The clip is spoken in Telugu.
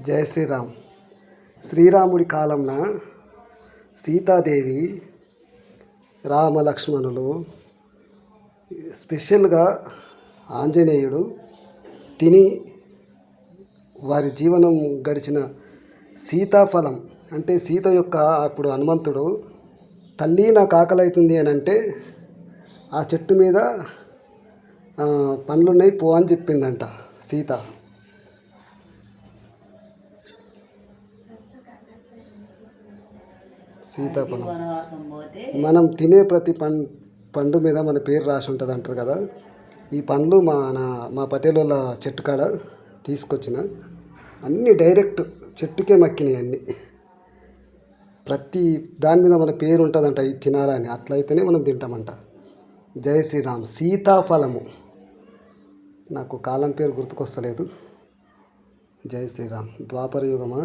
జై శ్రీరామ్. శ్రీరాముడి కాలంన సీతాదేవి రామలక్ష్మణులు స్పెషల్గా ఆంజనేయుడు తిని వారి జీవనం గడిచిన సీతాఫలం అంటే సీత యొక్క అప్పుడు హనుమంతుడు తల్లి నాకు ఆకలి అవుతుంది అని అంటే ఆ చెట్టు మీద పండ్లున్నాయి పో అని చెప్పిందంట సీత. సీతాఫలం మనం తినే ప్రతి పండు మీద మన పేరు రాసి ఉంటుంది అంటారు కదా. ఈ పండ్లు మా పటేల్ వాళ్ళ చెట్టు కాడ తీసుకొచ్చిన అన్నీ డైరెక్ట్ చెట్టుకే మక్కినాయి అన్నీ. ప్రతి దాని మీద మన పేరు ఉంటుందంట ఇది తినాలని, అట్లయితేనే మనం తింటామంట. జై శ్రీరామ్. సీతాఫలము నాకు కాలం పేరు గుర్తుకొస్తలేదు. జై శ్రీరామ్. ద్వాపర యుగమా